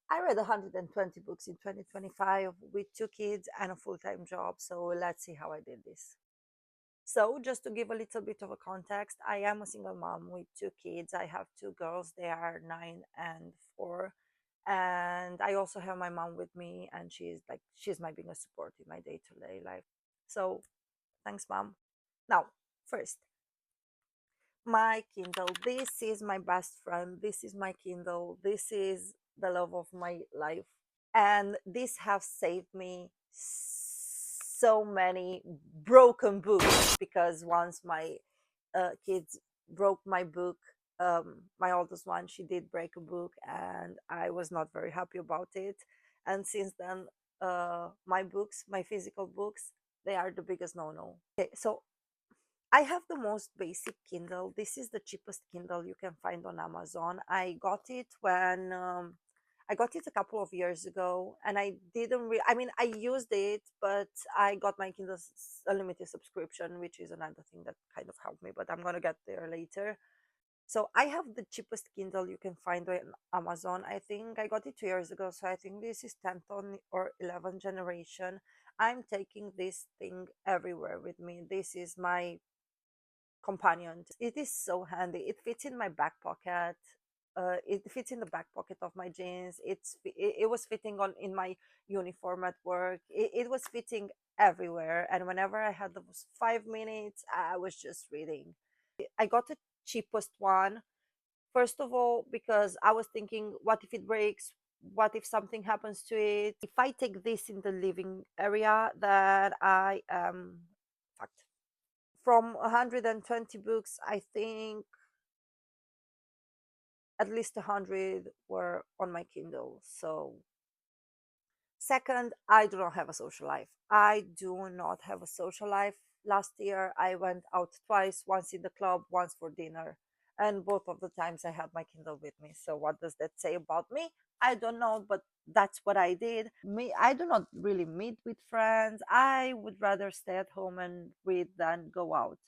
I read 120 books in 2025 with two kids and a full-time job. So let's see how I did this. So, just to give a little bit of a context, I am a single mom with two kids. I have two girls, they are 9 and 4. And I also have my mom with me, and she's my biggest support in my day to day life. So, thanks, mom. Now, first, my Kindle. This is my best friend. This is my Kindle. This is the love of my life. And this has saved me so many broken books because once my kids broke my book, my oldest one, she did break a book, and I was not very happy about it. And since then, my books, my physical books, they are the biggest no-no. Okay, so I have the most basic Kindle. This is the cheapest Kindle you can find on Amazon. I got it a couple of years ago, and I didn't I mean, I used it, but I got my Kindle's unlimited subscription, which is another thing that kind of helped me, but I'm gonna get there later. So I have the cheapest Kindle you can find on Amazon. I think I got it 2 years ago, so I think this is 10th or 11th generation. I'm taking this thing everywhere with me. This is my companion. It is so handy. It fits in my back pocket. It fits in the back pocket of my jeans. It was fitting on in my uniform at work. It was fitting everywhere. And whenever I had those 5 minutes, I was just reading. I got the cheapest one. First of all, because I was thinking, what if it breaks? What if something happens to it? If I take this in the living area, that I am fucked. From 120 books, I think at least 100 were on my Kindle. So, second, I do not have a social life. I do not have a social life. Last year, I went out twice, once in the club, once for dinner. And both of the times I had my Kindle with me. So, what does that say about me? I don't know, but that's what I did. I do not really meet with friends. I would rather stay at home and read than go out.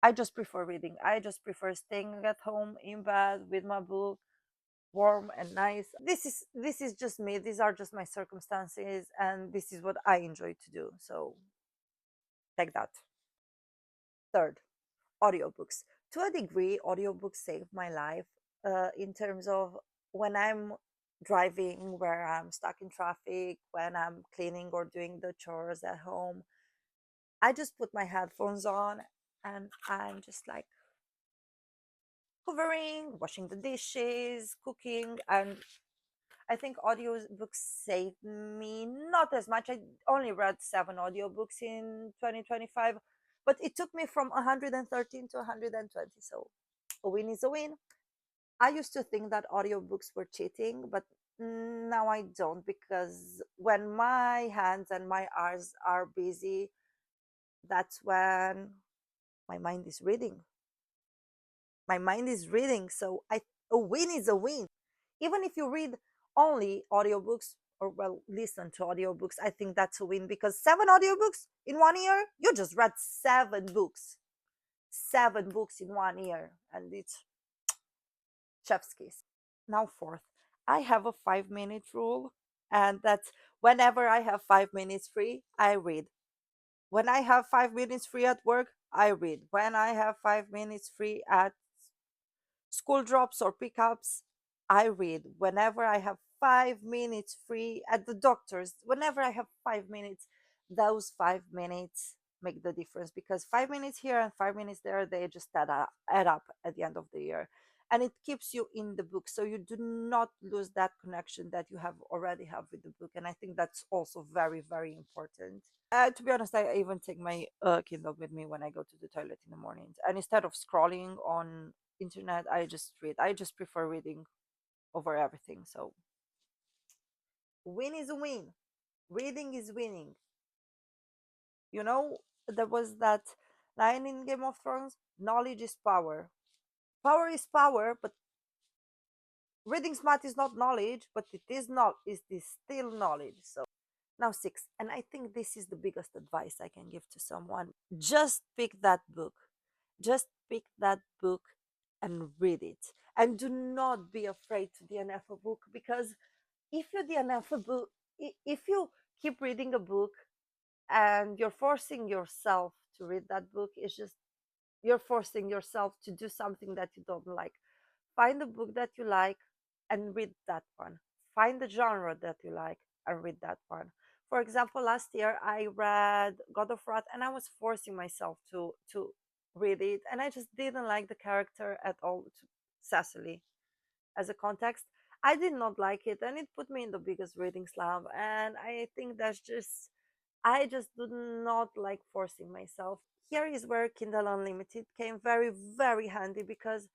I just prefer reading. I just prefer staying at home in bed with my book, warm and nice. This is just me. These are just my circumstances, and this is what I enjoy to do. So take that. Third, audiobooks. To a degree, audiobooks saved my life in terms of when I'm driving, where I'm stuck in traffic, when I'm cleaning or doing the chores at home. I just put my headphones on and I'm just like hoovering, washing the dishes, cooking, and I think audiobooks saved me not as much. I only read 7 audiobooks in 2025, but it took me from 113 to 120. So a win is a win. I used to think that audiobooks were cheating, but now I don't, because when my hands and my eyes are busy, that's when my mind is reading. My mind is reading. So a win is a win. Even if you read only audiobooks or well listen to audiobooks, I think that's a win, because 7 audiobooks in 1 year, you just read 7 books. 7 books in 1 year, and it's chef's kiss. Now, fourth, I have a 5 minute rule, and that's whenever I have 5 minutes free, I read. When I have 5 minutes free at work, I read. When I have 5 minutes free at school drops or pickups, I read. Whenever I have 5 minutes free at the doctor's, whenever I have 5 minutes, those 5 minutes make the difference, because 5 minutes here and 5 minutes there, they just add up at the end of the year. And it keeps you in the book, so you do not lose that connection that you have already have with the book. And I think that's also very, very important. To be honest, I even take my Kindle with me when I go to the toilet in the mornings. And instead of scrolling on internet, I just read. I just prefer reading over everything. So win is a win. Reading is winning. You know, there was that line in Game of Thrones: knowledge is power. Power is power, but reading smart is not knowledge, but it is still knowledge. So now, six, and I think this is the biggest advice I can give to someone. Just pick that book. Just pick that book and read it. And do not be afraid to DNF a book, because if you DNF a book, if you keep reading a book and you're forcing yourself to read that book, it's just you're forcing yourself to do something that you don't like. Find a book that you like and read that one. Find the genre that you like and read that one. For example, last year I read God of Wrath and I was forcing myself to read it, and I just didn't like the character at all, Cecily, as a context. I did not like it, and it put me in the biggest reading slump. And I think that's just, I just do not like forcing myself. Here is where Kindle Unlimited came very, very handy, because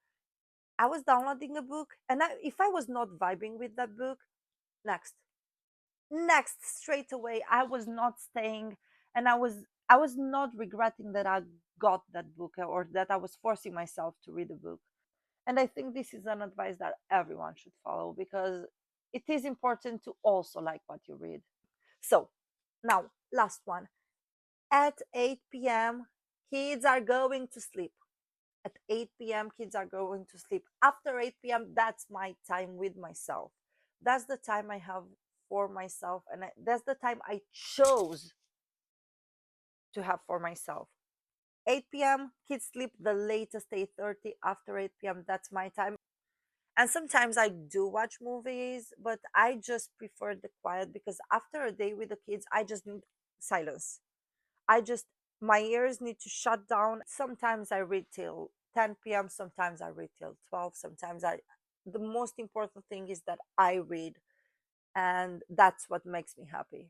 I was downloading a book, and if I was not vibing with that book, next, next, straight away, I was not staying, and I was not regretting that I got that book or that I was forcing myself to read a book. And I think this is an advice that everyone should follow, because it is important to also like what you read. So, now, last one. At 8 p.m., kids are going to sleep. At 8 p.m., kids are going to sleep. After 8 p.m., that's my time with myself. That's the time I have for myself, and that's the time I chose to have for myself. 8 p.m., kids sleep the latest 8:30. After 8 p.m., that's my time. And sometimes I do watch movies, but I just prefer the quiet, because after a day with the kids, I just need silence. I just, my ears need to shut down. Sometimes I read till 10 p.m., sometimes I read till 12, sometimes the most important thing is that I read, and that's what makes me happy.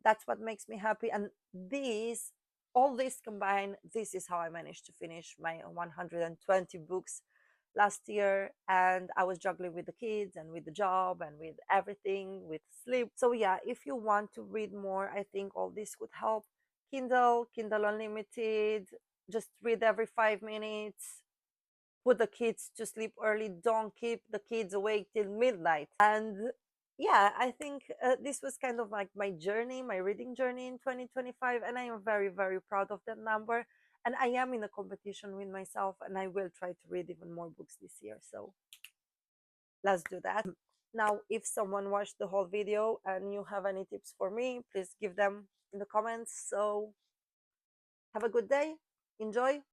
That's what makes me happy. And these, all this combined, this is how I managed to finish my 120 books last year. And I was juggling with the kids and with the job and with everything, with sleep. So yeah, if you want to read more, I think all this would help. Kindle Unlimited, just read every 5 minutes. Put the kids to sleep early. Don't keep the kids awake till midnight. And yeah, I think this was kind of like my journey, my reading journey in 2025. And I am very, very proud of that number. And I am in a competition with myself, and I will try to read even more books this year. So let's do that. Now, if someone watched the whole video and you have any tips for me, please give them in the comments. So have a good day. Enjoy.